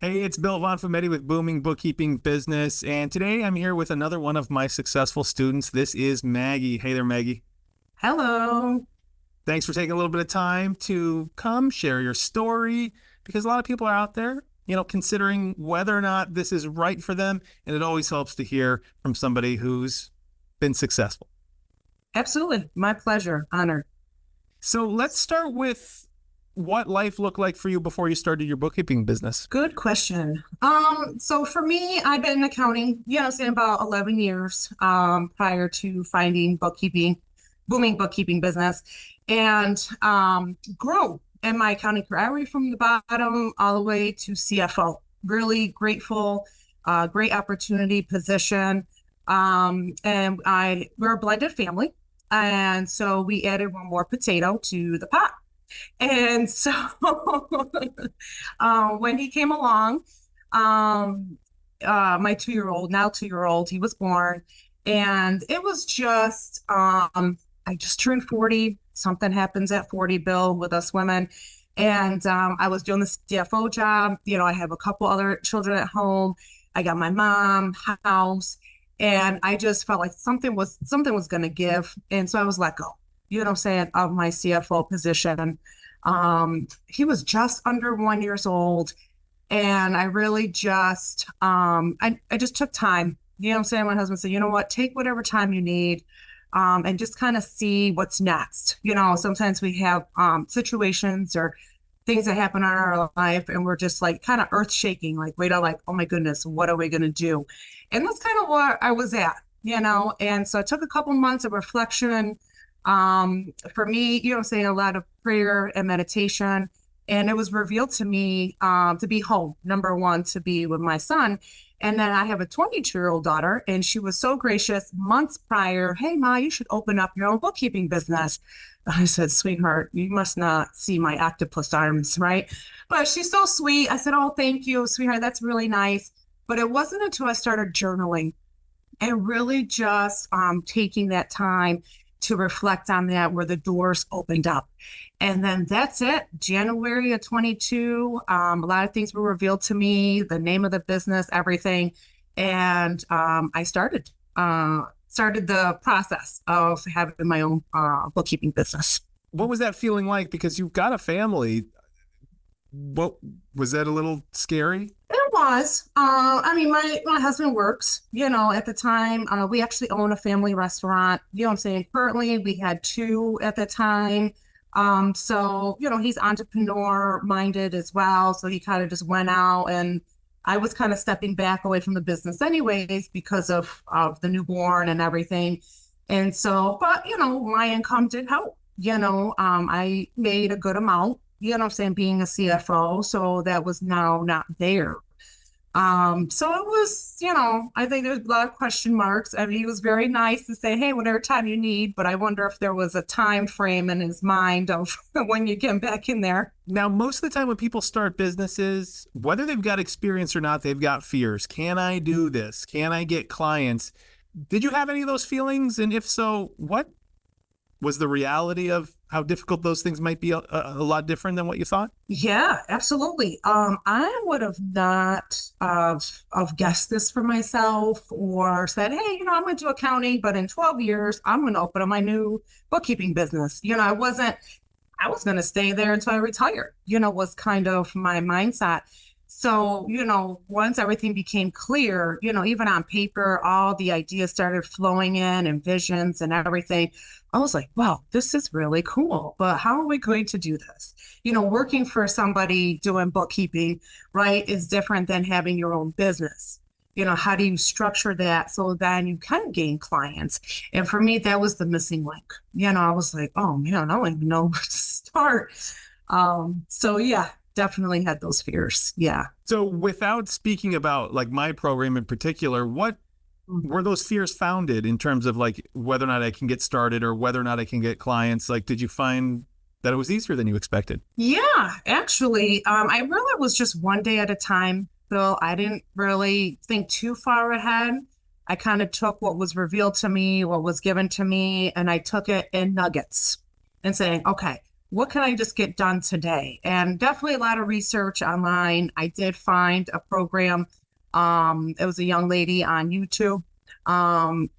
Hey, it's Bill Von Fumetti with Booming Bookkeeping Business, and today I'm here with another one of my successful students. This is Maggie. Hey there, Maggie. Hello. Thanks for taking a little bit of time to come share your story because a lot of people are out there, considering whether or not this is right for them, and it always helps to hear from somebody who's been successful. Absolutely. My pleasure. Honor. So let's start with what life looked like for you before you started your bookkeeping business. Good question. So for me, I've been in accounting, saying about 11 years, prior to finding booming bookkeeping business and, grew in my accounting career. I went from the bottom all the way to CFO. Really grateful, great opportunity, position. We're a blended family. And so we added one more potato to the pot. And so when he came along, my 2-year-old, now 2-year-old, he was born. And it was just, I just turned 40. Something happens at 40, Bill, with us women. And I was doing the CFO job. I have a couple other children at home. I got my mom, house. And I just felt like something was going to give. And so I was let go, what I'm saying, of my CFO position. He was just under 1 year old. And I really just, I just took time, what I'm saying? My husband said, you know what, take whatever time you need, and just kind of see what's next. Sometimes we have, situations or things that happen in our life and we're just like kind of earth shaking, like, wait, I'm like, oh my goodness, what are we going to do? And that's kind of where I was at, and so I took a couple months of reflection. For me, saying a lot of prayer and meditation. And it was revealed to me to be home, number one, to be with my son. And then I have a 22-year-old daughter, and she was so gracious months prior. Hey, Ma, you should open up your own bookkeeping business. I said, sweetheart, you must not see my octopus arms, right? But she's so sweet. I said, oh, thank you, sweetheart. That's really nice. But it wasn't until I started journaling and really just taking that time to reflect on that where the doors opened up. And then that's it. January of 22, a lot of things were revealed to me, the name of the business, everything. And I started the process of having my own bookkeeping business. What was that feeling like? Because you've got a family. What was that a little scary? It was. My husband works, at the time. We actually own a family restaurant. What I'm saying? Currently, we had two at the time. He's entrepreneur minded as well. So he kind of just went out, and I was kind of stepping back away from the business anyways because of the newborn and everything. And so, but, my income did help. I made a good amount, what I'm saying, being a CFO. So that was now not there. So it was, I think there's a lot of question marks. I mean, he was very nice to say, hey, whatever time you need, but I wonder if there was a time frame in his mind of when you get back in there. Now, most of the time when people start businesses, whether they've got experience or not, they've got fears. Can I do this? Can I get clients? Did you have any of those feelings? And if so, what was the reality of how difficult those things might be a lot different than what you thought? Yeah, absolutely. I would have not of guessed this for myself or said, hey, I'm going to do accounting, but in 12 years, I'm going to open up my new bookkeeping business. I was going to stay there until I retired, was kind of my mindset. So, once everything became clear, even on paper, all the ideas started flowing in and visions and everything. I was like, wow, this is really cool. But how are we going to do this? Working for somebody doing bookkeeping, right, is different than having your own business. How do you structure that so then you can gain clients? And for me, that was the missing link. I was like, oh man, I don't even know where to start. Yeah, definitely had those fears. Yeah. So without speaking about like my program in particular, what were those fears founded in terms of like whether or not I can get started or whether or not I can get clients? Like, did you find that it was easier than you expected? Yeah, actually, I really was just one day at a time, Bill. I didn't really think too far ahead. I kind of took what was revealed to me, what was given to me, and I took it in nuggets and saying, okay, what can I just get done today? And definitely a lot of research online. I did find a program. It was a young lady on YouTube. Um,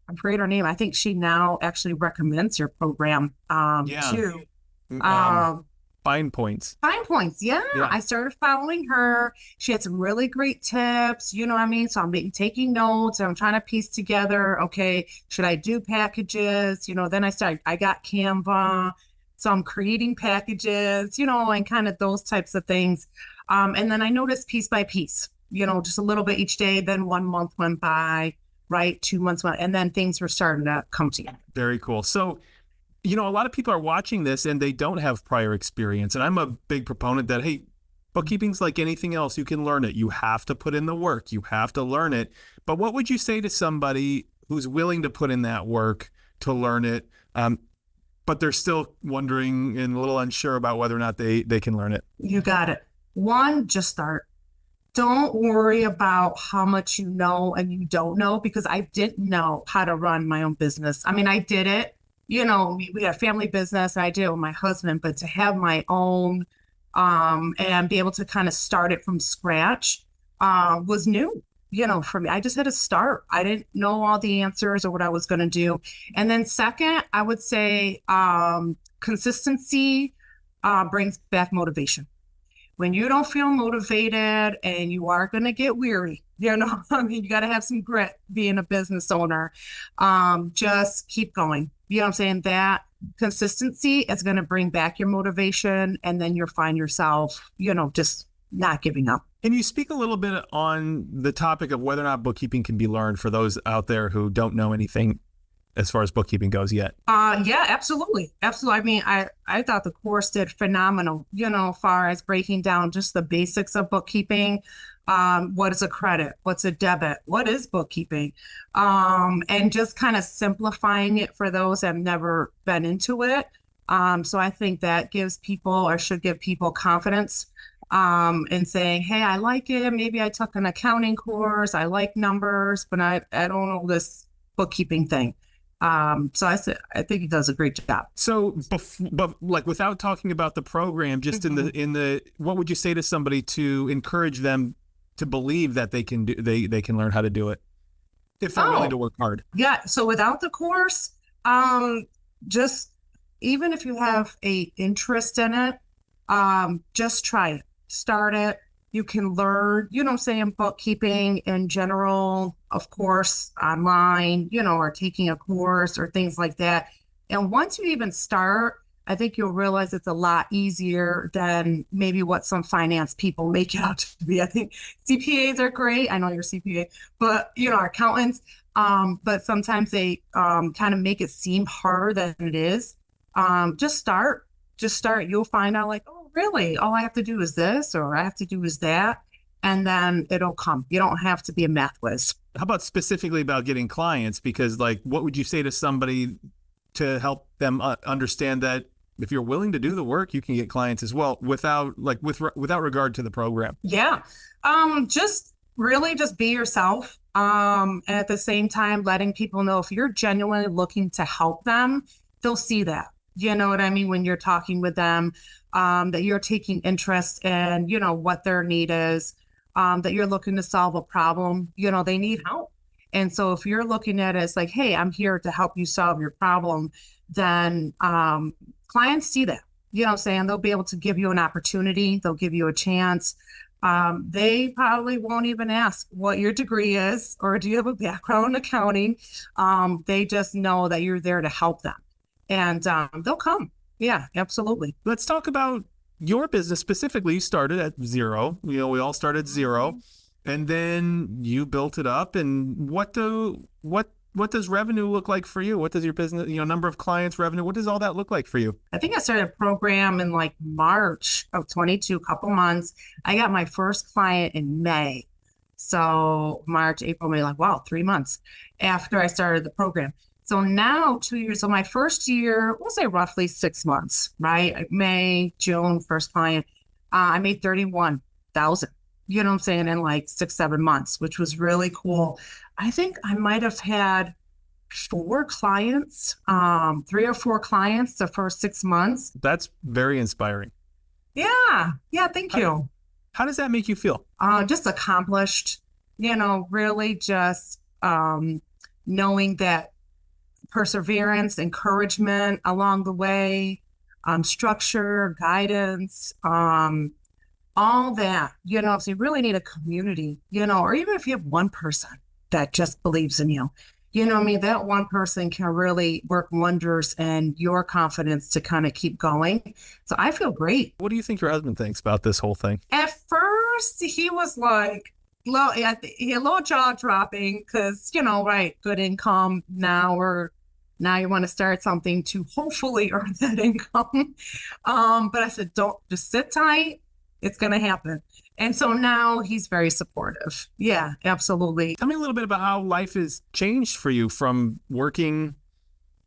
I forget her name. I think she now actually recommends your program Yeah. too. Um, Um, Fine points. Fine points. Yeah. Yeah. I started following her. She had some really great tips. You know what I mean? So I'm taking notes and I'm trying to piece together, okay, should I do packages? Then I got Canva. So I'm creating packages, and kind of those types of things. And then I noticed piece by piece, just a little bit each day. Then 1 month went by, right? 2 months went, and then things were starting to come together. Very cool. So, a lot of people are watching this and they don't have prior experience. And I'm a big proponent that, hey, bookkeeping's like anything else. You can learn it. You have to put in the work. You have to learn it. But what would you say to somebody who's willing to put in that work to learn it, but they're still wondering and a little unsure about whether or not they can learn it? You got it. One, just start. Don't worry about how much you know and you don't know, because I didn't know how to run my own business. I mean, I did it. We had a family business and I did it with my husband, but to have my own and be able to kind of start it from scratch was new, for me. I just had to start. I didn't know all the answers or what I was going to do. And then second, I would say consistency brings back motivation. When you don't feel motivated and you are going to get weary, I mean, you got to have some grit being a business owner. Just keep going. You know what I'm saying? That consistency is going to bring back your motivation, and then you'll find yourself, just not giving up. Can you speak a little bit on the topic of whether or not bookkeeping can be learned for those out there who don't know anything as far as bookkeeping goes yet? Yeah, absolutely. Absolutely. I mean, I thought the course did phenomenal, as far as breaking down just the basics of bookkeeping. What is a credit? What's a debit? What is bookkeeping? And just kind of simplifying it for those that have never been into it. So I think that gives people, or should give people, confidence in saying, hey, I like it. Maybe I took an accounting course. I like numbers, but I don't know this bookkeeping thing. So I think he does a great job. So, but like, without talking about the program, just Mm-hmm. in the, what would you say to somebody to encourage them to believe that they can do, they can learn how to do it if they're willing to work hard? Yeah. So without the course, just even if you have a interest in it, just try it, start it. You can learn, what I'm saying, bookkeeping in general, of course, online, or taking a course or things like that. And once you even start, I think you'll realize it's a lot easier than maybe what some finance people make it out to be. I think CPAs are great. I know you're CPA, but our accountants, but sometimes they kind of make it seem harder than it is. Just start. You'll find out, like, oh, really? All I have to do is this, or I have to do is that, and then it'll come. You don't have to be a math whiz. How about specifically about getting clients? Because, like, what would you say to somebody to help them understand that if you're willing to do the work, you can get clients as well, without regard to the program? Yeah. Just really just be yourself. And at the same time, letting people know if you're genuinely looking to help them, they'll see that. You know what I mean? When you're talking with them, that you're taking interest in, what their need is, that you're looking to solve a problem, they need help. And so if you're looking at it as like, hey, I'm here to help you solve your problem, then clients see that, what I'm saying? They'll be able to give you an opportunity. They'll give you a chance. They probably won't even ask what your degree is, or do you have a background in accounting? They just know that you're there to help them. And they'll come. Yeah, absolutely. Let's talk about your business specifically. You started at zero. We all started at zero, and then you built it up. And what does revenue look like for you? What does your business, number of clients, revenue, what does all that look like for you? I think I started a program in like March of 22, couple months. I got my first client in May. So March, April, May, like, wow, 3 months after I started the program. So now 2 years, so my first year, we'll say roughly 6 months, right? May, June, first client, I made 31,000, what I'm saying, in like 6, 7 months, which was really cool. I think I might have had 4 clients, 3 or 4 clients the first 6 months. That's very inspiring. Yeah. Yeah. Thank you. How does that make you feel? Just accomplished, really just knowing that perseverance, encouragement along the way, structure, guidance, all that, so you really need a community, or even if you have one person that just believes in you, what I mean, that one person can really work wonders in your confidence to kind of keep going. So I feel great. What do you think your husband thinks about this whole thing? At first, he was like, a little jaw dropping because, right, good income now, or now you want to start something to hopefully earn that income. But I said, don't, just sit tight. It's going to happen. And so now he's very supportive. Yeah, absolutely. Tell me a little bit about how life has changed for you from working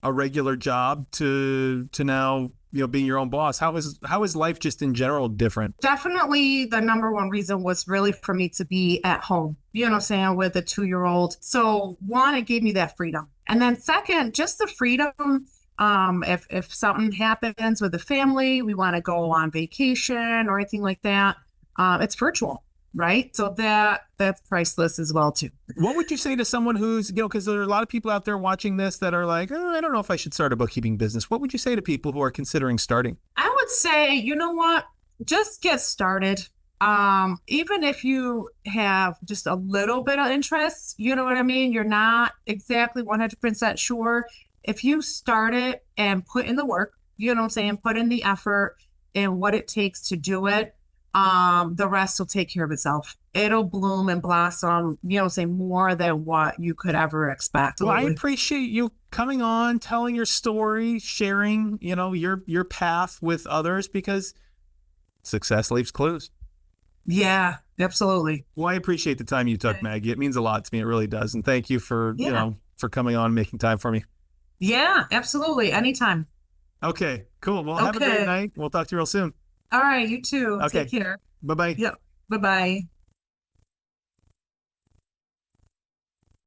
a regular job to now, being your own boss. How is life just in general different? Definitely the number one reason was really for me to be at home, with a 2-year-old. So one, it gave me that freedom. And then second, just the freedom. If something happens with the family, we want to go on vacation or anything like that, it's virtual, right? So that's priceless as well too. What would you say to someone who's, because there are a lot of people out there watching this that are like, oh, I don't know if I should start a bookkeeping business. What would you say to people who are considering starting? I would say, you know what? Just get started. Even if you have just a little bit of interest, you know what I mean? You're not exactly 100% sure. If you start it and put in the work, put in the effort and what it takes to do it, the rest will take care of itself. It'll bloom and blossom, more than what you could ever expect. Well, I appreciate you coming on, telling your story, sharing, your path with others, because success leaves clues. Yeah, absolutely. Well, I appreciate the time you took, Maggie. It means a lot to me. It really does. And thank you for, for coming on and making time for me. Yeah, absolutely. Anytime. Okay, cool. Well, have a great night. We'll talk to you real soon. All right, you too. Okay. Take care. Bye-bye. Yep. Bye-bye.